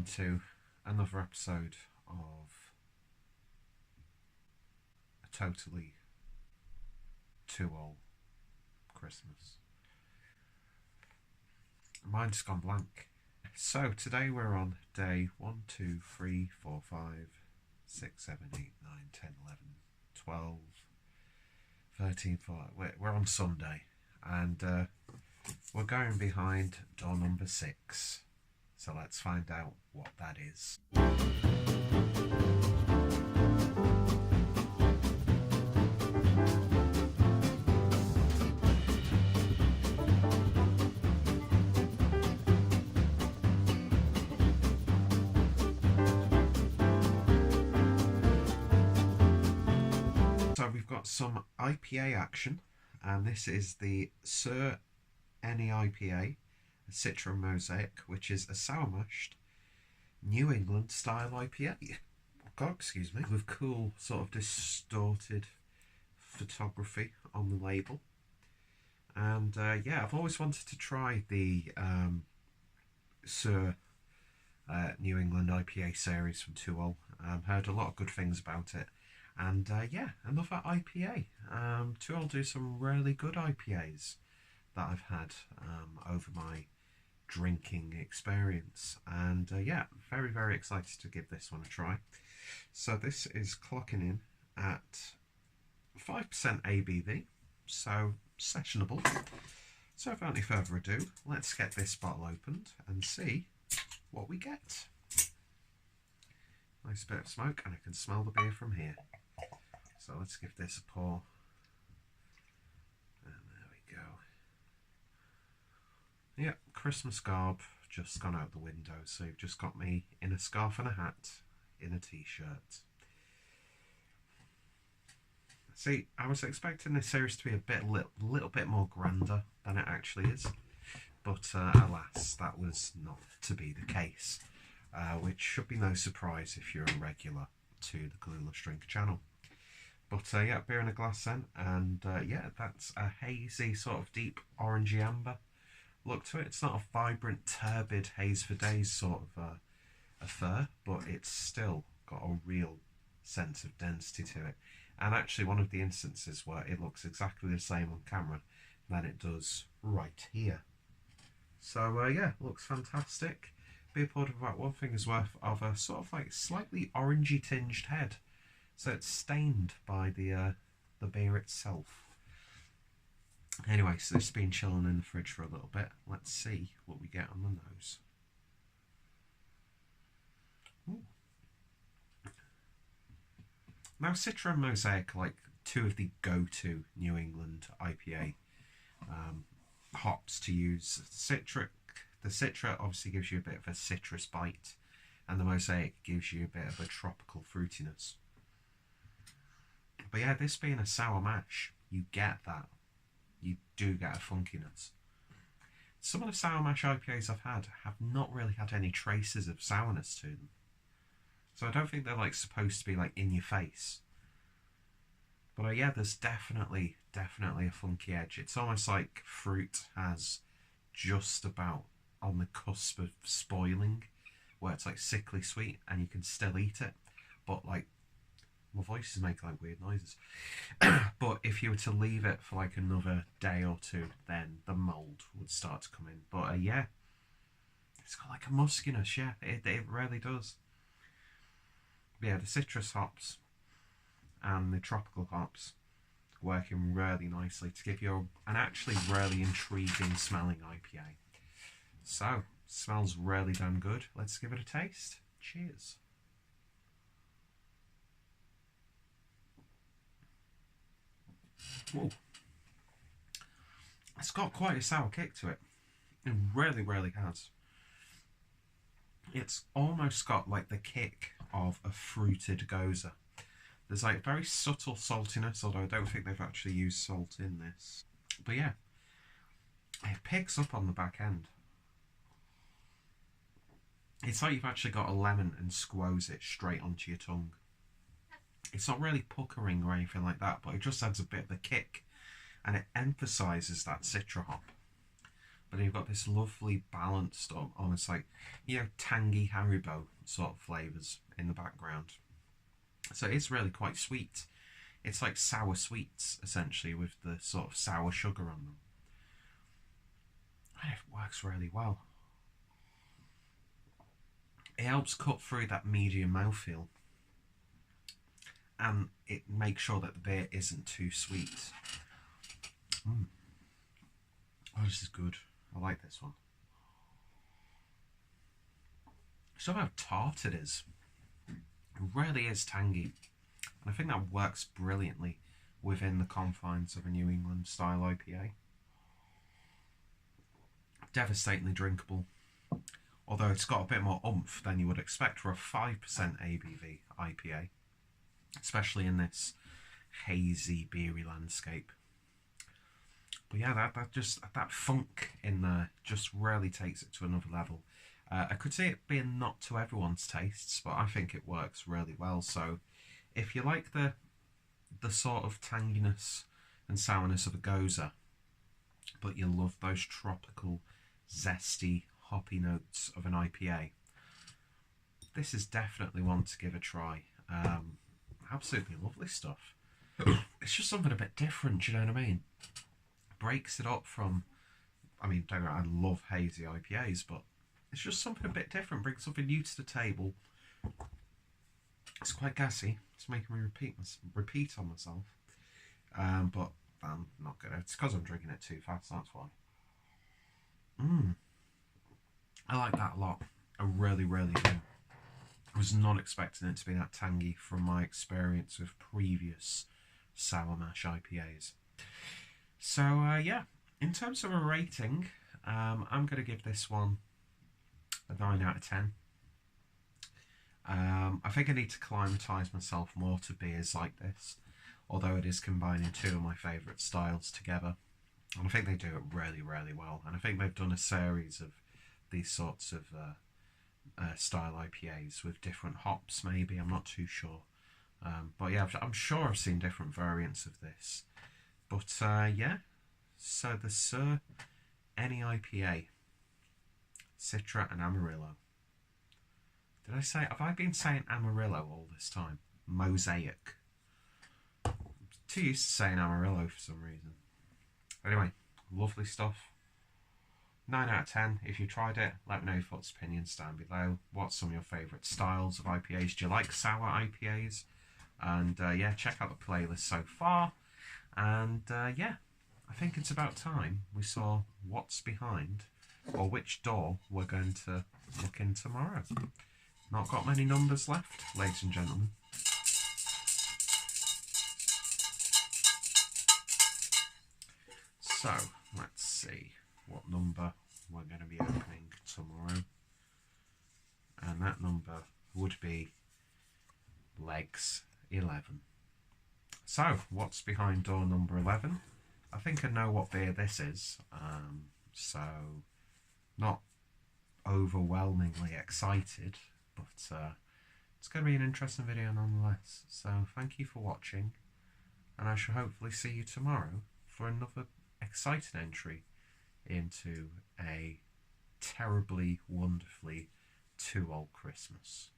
welcome to another episode of a totally too old Christmas. Mine's gone blank. So today we're on day 1, 2, 3, 4, 5, 6, 7, 8, 9, 10, 11, 12, 13, 14. We're on Sunday, and we're going behind door number 6. So let's find out what that is. So we've got some IPA action, and this is the Sir Any IPA, a Citra Mosaic, which is a sour mashed New England style IPA. God, excuse me, with cool sort of distorted photography on the label. And yeah, I've always wanted to try the Sir New England IPA series from Tuol. Heard a lot of good things about it. And yeah, another IPA. Tuol do some really good IPAs that I've had over my drinking experience, and yeah, very excited to give this one a try. So this is clocking in at 5% ABV, so sessionable. So without any further ado, let's get this bottle opened and see what we get. Nice bit of smoke, and I can smell the beer from here. So let's give this a pour. And there we go. Yeah, Christmas garb just gone out the window, so you've just got me in a scarf and a hat, in a t-shirt. See, I was expecting this series to be a little bit more grander than it actually is, but alas, that was not to be the case, which should be no surprise if you're a regular to the Clueless Drink channel. But yeah, beer in a glass then, and yeah, that's a hazy sort of deep orangey amber look to it. It's not a vibrant, turbid haze for days sort of affair, but it's still got a real sense of density to it. And actually, one of the instances where it looks exactly the same on camera than it does right here. So yeah, looks fantastic. Beer poured of about 1 finger's worth of a sort of like slightly orangey tinged head. So it's stained by the beer itself. Anyway, so this has been chilling in the fridge for a little bit. Let's see what we get on the nose. Ooh. Now, Citra and Mosaic are like two of the go-to New England IPA hops to use. The Citra obviously gives you a bit of a citrus bite, and the Mosaic gives you a bit of a tropical fruitiness. But yeah, this being a sour mash, you get that. You do get a funkiness. Some of the sour mash IPAs I've had have not really had any traces of sourness to them. So I don't think they're like supposed to be like in your face. But yeah, there's definitely a funky edge. It's almost like fruit has just about on the cusp of spoiling, where it's like sickly sweet and you can still eat it, but like my voice is making like weird noises. But if you were to leave it for like another day or two, then the mould would start to come in. But yeah, it's got like a muskiness, yeah, it really does. But yeah, the citrus hops and the tropical hops working really nicely to give you an actually really intriguing smelling IPA. So, smells really damn good. Let's give it a taste. Cheers. Whoa. It's got quite a sour kick to it. It really has. It's almost got like the kick of a fruited goza. There's like very subtle saltiness, although I don't think they've actually used salt in this. But yeah, it picks up on the back end. It's like you've actually got a lemon and squoze it straight onto your tongue. It's not really puckering or anything like that, but it just adds a bit of a kick, and it emphasises that citra hop. but you've got this lovely balanced, almost like, you know, tangy Haribo sort of flavours in the background. So it's really quite sweet. It's like sour sweets, essentially, with the sort of sour sugar on them. And it works really well. It helps cut through that medium mouthfeel. And it makes sure that the beer isn't too sweet. Oh, this is good. I like this one. So how tart it is. It really is tangy. And I think that works brilliantly within the confines of a New England style IPA. Devastatingly drinkable. Although it's got a bit more oomph than you would expect for a 5% ABV IPA. Especially in this hazy, beery landscape. But yeah, that funk in there just really takes it to another level. I could see it being not to everyone's tastes, but I think it works really well. So if you like the sort of tanginess and sourness of a Goza, but you love those tropical, zesty, hoppy notes of an IPA, this is definitely one to give a try. Absolutely lovely stuff. It's just something a bit different, you know what I mean? Breaks it up from, I mean, don't get me wrong, I love hazy IPAs, but it's just something a bit different, brings something new to the table. It's quite gassy, it's making me repeat on myself, but I'm not gonna, it's because I'm drinking it too fast, that's why. I like that a lot, I really, really do. I was not expecting it to be that tangy from my experience with previous sour mash IPAs. So yeah, in terms of a rating, I'm going to give this one a 9 out of 10. I think I need to acclimatise myself more to beers like this, although it is combining two of my favourite styles together. And I think they do it really, really well. And I think they've done a series of these sorts of style IPAs with different hops, maybe, I'm not too sure. But yeah, I'm sure I've seen different variants of this. But yeah, so the Sir Any IPA, Citra and Amarillo. Did I say, have I been saying Amarillo all this time? Mosaic. I'm too used to saying Amarillo for some reason. Anyway, lovely stuff. 9 out of 10. If you tried it, let me know your thoughts, opinions down below. What's some of your favourite styles of IPAs? Do you like sour IPAs? And yeah, check out the playlist so far. And yeah, I think it's about time we saw what's behind, or which door we're going to look in tomorrow. Not got many numbers left, ladies and gentlemen. So, let's see what number we're going to be opening tomorrow. And that number would be legs 11. So, what's behind door number 11? I think I know what beer this is, so not overwhelmingly excited, but it's going to be an interesting video nonetheless. So thank you for watching, and I shall hopefully see you tomorrow for another exciting entry into a terribly, wonderfully too old Christmas.